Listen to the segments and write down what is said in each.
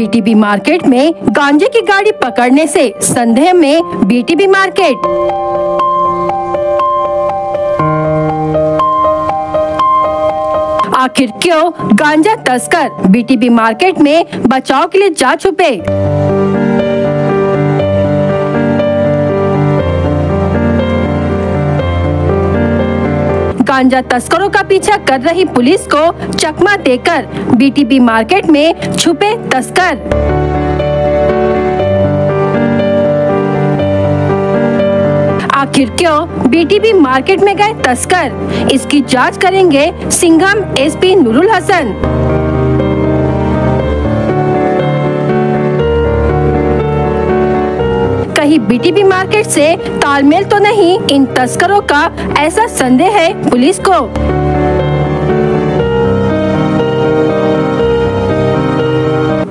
BTB market में गांजे की गाड़ी पकड़ने से संदेह में बीटीबी मार्केट। आखिर क्यों गांजा तस्कर बीटीबी मार्केट में बचाव के लिए जा छुपे? गांजा तस्करों का पीछा कर रही पुलिस को चकमा देकर बीटीबी मार्केट में छुपे तस्कर। आखिर क्यों बीटीबी मार्केट में गए तस्कर? इसकी जांच करेंगे सिंघम एसपी नूरुल हसन। कहीं बीटीबी मार्केट से तालमेल तो नहीं इन तस्करों का, ऐसा संदेह है पुलिस को।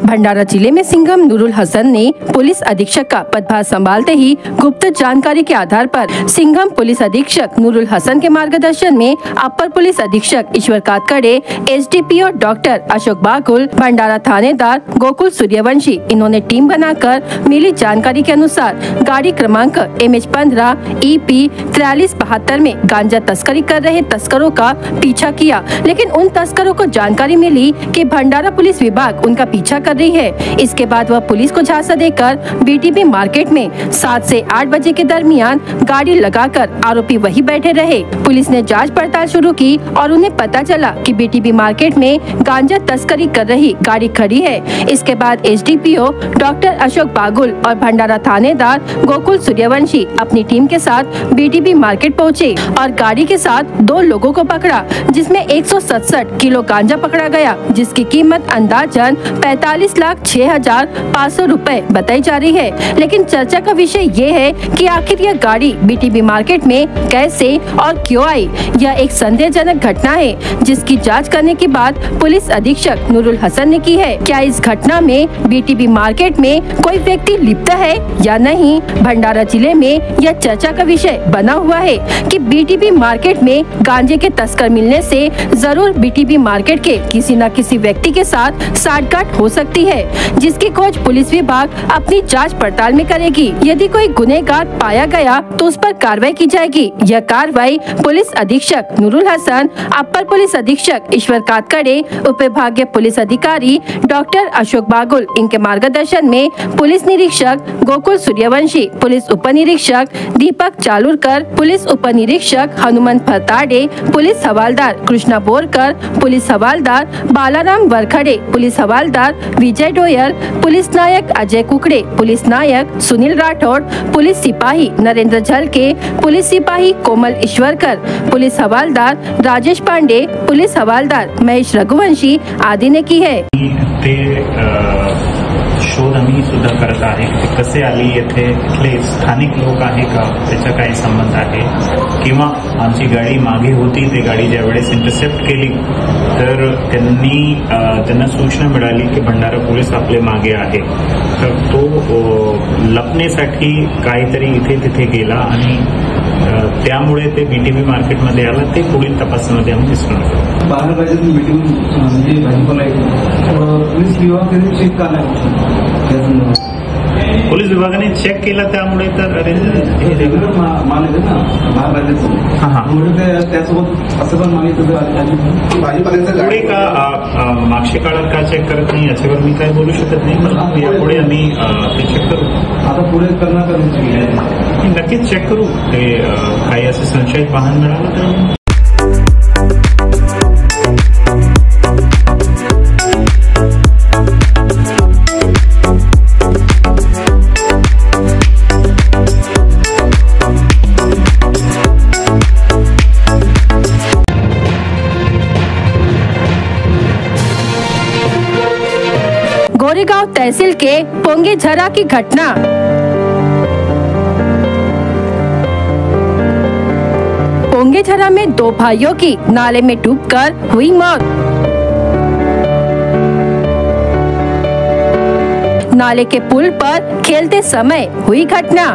भंडारा जिले में सिंघम नूरुल हसन ने पुलिस अधीक्षक का पदभार संभालते ही गुप्त जानकारी के आधार पर सिंघम पुलिस अधीक्षक नूरुल हसन के मार्गदर्शन में अपर पुलिस अधीक्षक ईश्वर कातकड़े, एसडीपीओ डॉक्टर अशोक बागुल, भंडारा थानेदार गोकुल सूर्यवंशी, इन्होंने टीम बनाकर मिली जानकारी के अनुसार गाड़ी क्रमांक MH15 EP 4372 में गांजा तस्करी कर रहे तस्करों का पीछा किया, लेकिन उन तस्करों को जानकारी मिली कि भंडारा पुलिस विभाग उनका पीछा कर रही है। इसके बाद वह पुलिस को झांसा देकर बीटीबी मार्केट में 7 से 8 बजे के दरमियान गाड़ी लगाकर आरोपी वहीं बैठे रहे। पुलिस ने जांच पड़ताल शुरू की और उन्हें पता चला कि बीटीबी मार्केट में गांजा तस्करी कर रही गाड़ी खड़ी है। इसके बाद एसडीपीओ डॉक्टर अशोक बागुल और भंडारा थानेदार गोकुल सूर्यवंशी अपनी टीम के साथ बीटीबी मार्केट पहुँचे और गाड़ी के साथ 2 लोगों को पकड़ा, जिसमें 167 किलो गांजा पकड़ा गया, जिसकी कीमत अंदाजन 45,06,500 रुपए बताई जा रही है। लेकिन चर्चा का विषय ये है कि आखिर यह गाड़ी बीटीबी मार्केट में कैसे और क्यों आई। यह एक संदेहजनक घटना है, जिसकी जांच करने के बाद पुलिस अधीक्षक नूरुल हसन ने की है। क्या इस घटना में बीटीबी मार्केट में कोई व्यक्ति लिप्त है या नहीं? भंडारा जिले में यह चर्चा का विषय बना हुआ है कि बीटीबी मार्केट में गांजे के तस्कर मिलने से जरूर बीटीबी मार्केट के किसी न किसी व्यक्ति के साथ साठगांठ हो सकती है, जिसकी खोज पुलिस विभाग अपनी जांच पड़ताल में करेगी। यदि कोई गुनहगार पाया गया तो उस पर कार्रवाई की जाएगी। यह कार्रवाई पुलिस अधीक्षक नूरुल हसन, अपर पुलिस अधीक्षक ईश्वर कातकड़े, उप विभागीय पुलिस अधिकारी डॉक्टर अशोक बागुल, इनके मार्गदर्शन में पुलिस निरीक्षक गोकुल सूर्यवंशी, पुलिस उप निरीक्षक दीपक चालुरकर, पुलिस उप निरीक्षक हनुमंत फरताडे, पुलिस हवालदार कृष्णा बोरकर, पुलिस हवालदार बालाराम वरखड़े, पुलिस हवालदार विजय डोयल, पुलिस नायक अजय कुकड़े, पुलिस नायक सुनील राठौड़, पुलिस सिपाही नरेंद्र झलके, पुलिस सिपाही कोमल ईश्वरकर, पुलिस हवालदार राजेश पांडे, पुलिस हवालदार महेश रघुवंशी आदि ने की है। शोध आम्ही सुद्धा करत आहे। कसे आली येथे इथले स्थानिक लोक आहे का, त्याचा काही संबंध आहे किंवा आमची गाडी मागे होती, ते गाडी ज्या वेळेस इंटरसेप्ट केली तर त्यांना सूचना मिळाली की भंडारा पोलीस आपले मागे आहे, तर तो लपण्यासाठी काहीतरी इथे तिथे गेला आणि त्यामुळे ते बीटीबी मार्केटमध्ये आला। ते पुढील तपासामध्ये आम्ही दिसणार। 12 बजे मीटिंग म्हणजे भाजीपाला पुलिस विभाग चेक करणार, पुलिस विभागाने चेक केला, त्यामुळे तर रेग्युलर माल आहे ना 12 बजेचं, त्यासोबत असं पण माल येतं भाजीपाल्याचं पुढे का मागच्या काळात का चेक करत नाही याच्यावर मी काय बोलू शकत नाही, पण यापुढे आम्ही ते चेक करू। आता पुढे करणार नक्कीच चेक करू, ते काही असे संशयित वाहन मिळालं तर। गोरेगांव तहसील के पोंगेझरा की घटना। पोंगेझरा में 2 भाइयों की नाले में डूबकर हुई मौत। नाले के पुल पर खेलते समय हुई घटना।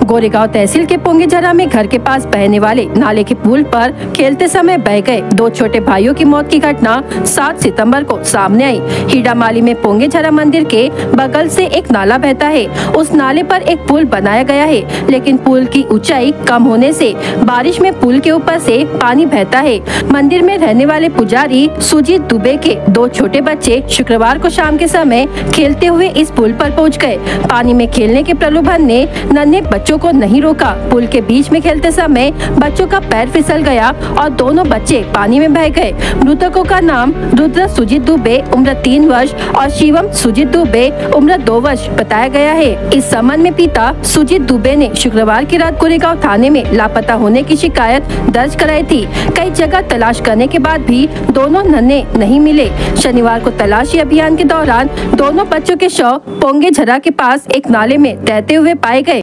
गोरेगांव तहसील के पोंगेझरा में घर के पास बहने वाले नाले के पुल पर खेलते समय बह गए 2 छोटे भाइयों की मौत की घटना 7 सितंबर को सामने आई। हीडामाली में पोंगेझरा मंदिर के बगल से एक नाला बहता है। उस नाले पर एक पुल बनाया गया है, लेकिन पुल की ऊंचाई कम होने से बारिश में पुल के ऊपर से पानी बहता है। मंदिर में रहने वाले पुजारी सुजीत दुबे के 2 छोटे बच्चे शुक्रवार को शाम के समय खेलते हुए इस पुल पर पहुंच गए। पानी में खेलने के प्रलोभन ने नन्हे बच्चों को नहीं रोका। पुल के बीच में खेलते समय बच्चों का पैर फिसल गया और दोनों बच्चे पानी में बह गए। मृतकों का नाम रुद्र सुजीत दुबे उम्र 3 वर्ष और शिवम सुजीत दुबे उम्र 2 वर्ष बताया गया है। इस संबंध में पिता सुजीत दुबे ने शुक्रवार की रात गोरेगांव थाने में लापता होने की शिकायत दर्ज कराई थी। कई जगह तलाश करने के बाद भी दोनों नन्हे नहीं मिले। शनिवार को तलाशी अभियान के दौरान दोनों बच्चों के शव पोंगेझरा के पास एक नाले में तैरते हुए पाए गए।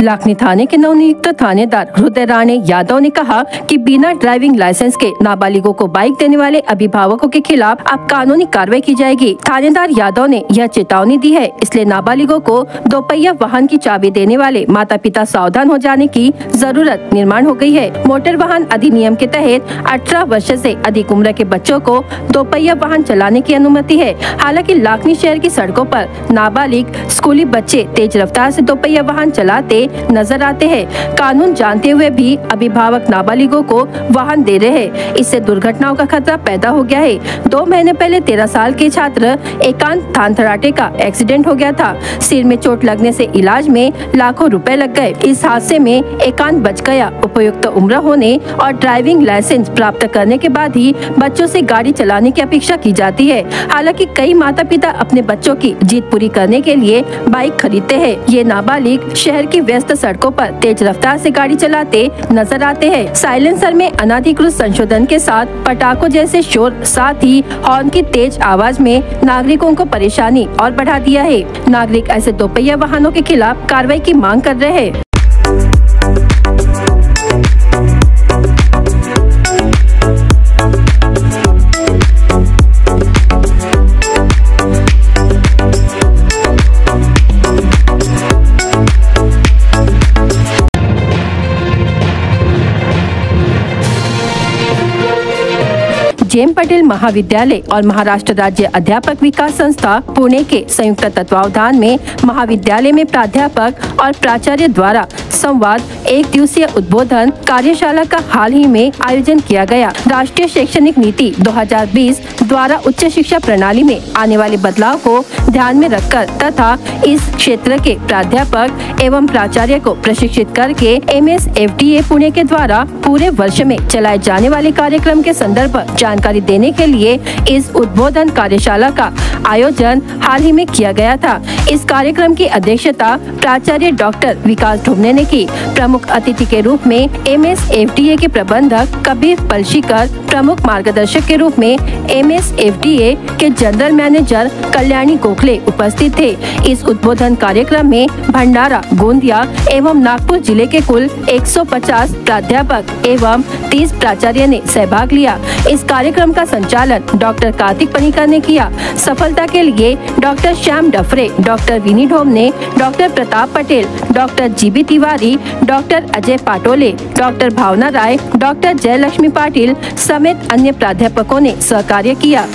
लाखनी थाने के नवनियुक्त थानेदार हृदय राणे यादव ने कहा कि बिना ड्राइविंग लाइसेंस के नाबालिगों को बाइक देने वाले अभिभावकों के खिलाफ अब कानूनी कार्रवाई की जाएगी। थानेदार यादव ने यह चेतावनी दी है, इसलिए नाबालिगों को 2 पहिया वाहन की चाबी देने वाले माता पिता सावधान हो जाने की जरूरत निर्माण हो गई है। मोटर वाहन अधिनियम के तहत 18 वर्ष से अधिक उम्र के बच्चों को 2 पहिया वाहन चलाने की अनुमति है। हालांकि लाखनी शहर की सड़कों पर नाबालिग स्कूली बच्चे तेज रफ्तार से 2 पहिया वाहन चलाते नजर आते हैं। कानून जानते हुए भी अभिभावक नाबालिगों को वाहन दे रहे हैं। इससे दुर्घटनाओं का खतरा पैदा हो गया है। 2 महीने पहले 13 साल के छात्र एकांत थानथराटे का एक्सीडेंट हो गया था। सिर में चोट लगने से इलाज में लाखों रुपए लग गए। इस हादसे में एकांत बच गया। उपयुक्त उम्र होने और ड्राइविंग लाइसेंस प्राप्त करने के बाद ही बच्चों से गाड़ी चलाने की अपेक्षा की जाती है। हालांकि कई माता पिता अपने बच्चों की जीत पूरी करने के लिए बाइक खरीदते हैं। ये नाबालिग शहर की व्यस्त सड़कों पर तेज रफ्तार से गाड़ी चलाते नजर आते हैं। साइलेंसर में अनाधिकृत संशोधन के साथ पटाखों जैसे शोर, साथ ही हॉर्न की तेज आवाज में नागरिकों को परेशानी और बढ़ा दिया है। नागरिक ऐसे 2 पहिया वाहनों के खिलाफ कार्रवाई की मांग कर रहे हैं। जेम पटेल महाविद्यालय और महाराष्ट्र राज्य अध्यापक विकास संस्था पुणे के संयुक्त तत्वावधान में महाविद्यालय में प्राध्यापक और प्राचार्य द्वारा संवाद 1 दिवसीय उद्बोधन कार्यशाला का हाल ही में आयोजन किया गया। राष्ट्रीय शैक्षणिक नीति 2020 द्वारा उच्च शिक्षा प्रणाली में आने वाले बदलाव को ध्यान में रखकर तथा इस क्षेत्र के प्राध्यापक एवं प्राचार्य को प्रशिक्षित करके MSFDA पुणे के द्वारा पूरे वर्ष में चलाए जाने वाले कार्यक्रम के संदर्भ जानकारी देने के लिए इस उद्बोधन कार्यशाला का आयोजन हाल ही में किया गया था। इस कार्यक्रम की अध्यक्षता प्राचार्य डॉक्टर विकास ढुमने ने की। प्रमुख अतिथि के रूप में MSFDA के प्रबंधक कबीर पलशीकर, प्रमुख मार्गदर्शक के रूप में MSFDA के जनरल मैनेजर कल्याणी गोखले उपस्थित थे। इस उद्बोधन कार्यक्रम में भंडारा, गोंदिया एवं नागपुर जिले के कुल 150 प्राध्यापक एवं 30 प्राचार्य ने सहभाग लिया। इस कार्यक्रम का संचालन डॉक्टर कार्तिक पनिकर ने किया। सफलता के लिए doctor Shyam Daphre, doctor Vini Dhomne, doctor Pratap Patel, doctor GB Tiwari, doctor Ajay Patole, doctor Bhavana Rai, doctor Jayalakshmi Patil समेत अन्य प्राध्यापकों ने सहकार्य किया।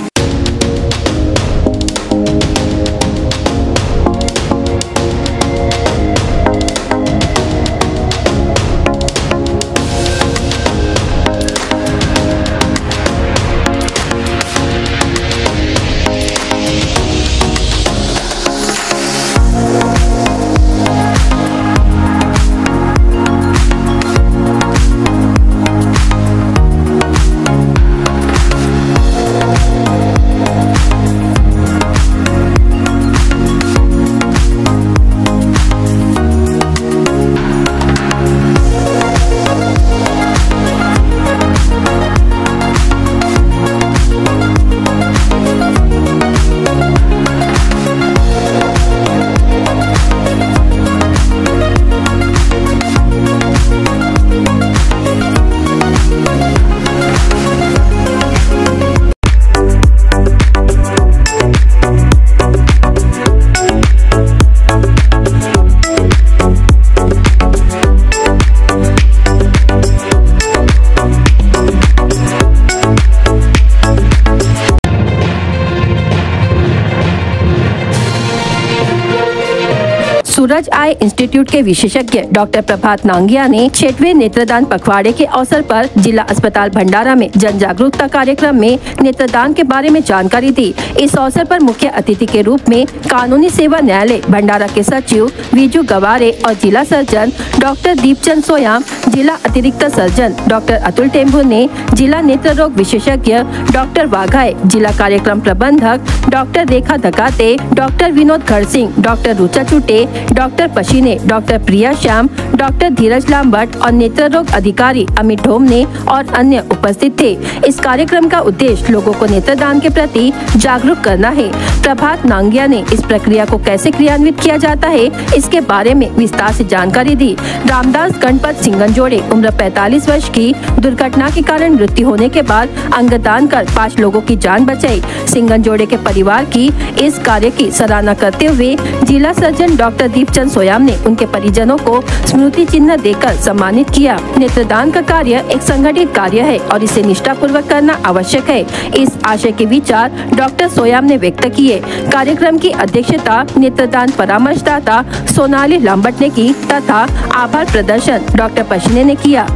सूरज आई इंस्टीट्यूट के विशेषज्ञ डॉक्टर प्रभात नांगिया ने 6वें नेत्रदान पखवाड़े के अवसर पर जिला अस्पताल भंडारा में जन जागरूकता कार्यक्रम में नेत्रदान के बारे में जानकारी दी। इस अवसर पर मुख्य अतिथि के रूप में कानूनी सेवा न्यायालय भंडारा के सचिव विजू गवारे और जिला सर्जन डॉक्टर दीपचंद सोयाम, जिला अतिरिक्त सर्जन डॉक्टर अतुल टेम्भू ने, जिला नेत्र रोग विशेषज्ञ डॉक्टर वाघाए, जिला कार्यक्रम प्रबंधक डॉक्टर रेखा Dhakate, doctor Vinod खड़सिंह, doctor Rucha चुटे, doctor पशीने, doctor प्रिया श्याम, डॉक्टर धीरज लांबट और नेत्र रोग अधिकारी अमित ढोमने और अन्य उपस्थित थे। इस कार्यक्रम का उद्देश्य लोगों को नेत्रदान के प्रति जागरूक करना है। प्रभात नांगिया ने इस प्रक्रिया को कैसे क्रियान्वित किया जाता है, इसके बारे में विस्तार से जानकारी दी। रामदास गणपत सिंगनजोड़े उम्र 45 वर्ष की दुर्घटना के कारण मृत्यु होने के बाद अंगदान कर 5 लोगों की जान बचाई। सिंगनजोड़े के परिवार की इस कार्य की सराहना करते हुए जिला सर्जन डॉक्टर दीपचंद सोयाम ने उनके परिजनों को स्मृति चिन्ह देकर सम्मानित किया। नेत्रदान का कार्य एक संगठित कार्य है और इसे निष्ठापूर्वक करना आवश्यक है। इस आशय के विचार डॉक्टर सोयाम ने व्यक्त किए। कार्यक्रम की अध्यक्षता नेत्रदान परामर्शदाता सोनाली लांबट ने की तथा आभार प्रदर्शन डॉक्टर पशीने ने किया।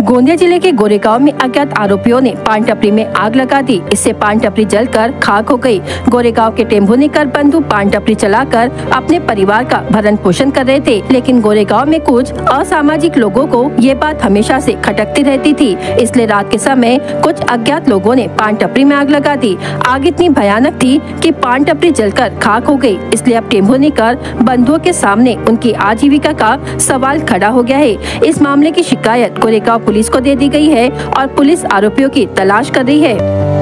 गोंदिया जिले के गोरेगांव में अज्ञात आरोपियों ने पान टपरी में आग लगा दी। इससे पान टपरी जलकर खाक हो गई। गोरेगांव के टेम्भुनीकर बंधु पान टपरी चलाकर अपने परिवार का भरण पोषण कर रहे थे, लेकिन गोरेगांव में कुछ असामाजिक लोगों को ये बात हमेशा से खटकती रहती थी। इसलिए रात के समय कुछ अज्ञात लोगों ने पान टपरी में आग लगा दी। आग इतनी भयानक थी कि पान टपरी जलकर खाक हो गई। इसलिए अब टेम्भुनीकर बंधुओं के सामने उनकी आजीविका का सवाल खड़ा हो गया है। इस मामले की शिकायत गोरेगांव पुलिस को दे दी गई है और पुलिस आरोपियों की तलाश कर रही है।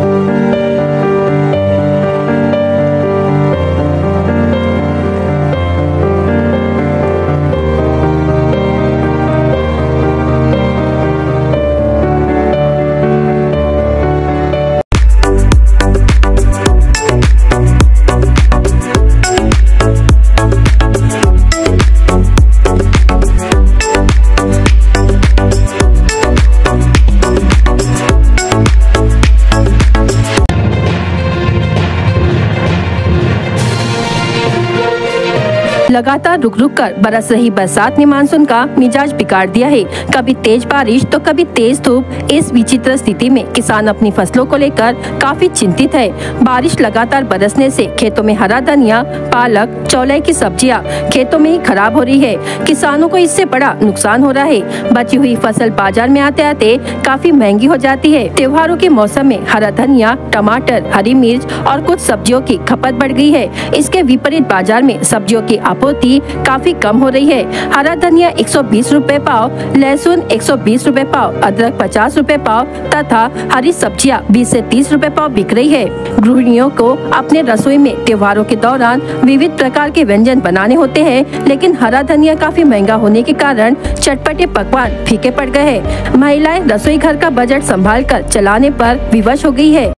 लगातार रुक रुक कर बरस रही बरसात ने मानसून का मिजाज बिगाड़ दिया है। कभी तेज बारिश तो कभी तेज धूप। इस विचित्र स्थिति में किसान अपनी फसलों को लेकर काफी चिंतित है। बारिश लगातार बरसने से खेतों में हरा धनिया, पालक, चौलाई की सब्जियां खेतों में ही खराब हो रही है। किसानों को इससे बड़ा नुकसान हो रहा है। बची हुई फसल बाजार में आते आते काफी महंगी हो जाती है। त्योहारों के मौसम में हरा धनिया, टमाटर, हरी मिर्च और कुछ सब्जियों की खपत बढ़ गई है। इसके विपरीत बाजार में सब्जियों की आपूर्ति काफी कम हो रही है। हरा धनिया 120 रुपए पाव, लहसुन 120 रुपए पाव, अदरक 50 रुपए पाव तथा हरी सब्जियां 20 से 30 रुपए पाव बिक रही है। गृहिणियों को अपने रसोई में त्योहारों के दौरान विविध प्रकार के व्यंजन बनाने होते हैं, लेकिन हरा धनिया काफी महंगा होने के कारण चटपटे पकवान फीके पड़ गए हैं। महिलाएं रसोई घर का बजट संभाल कर चलाने पर विवश हो गई है।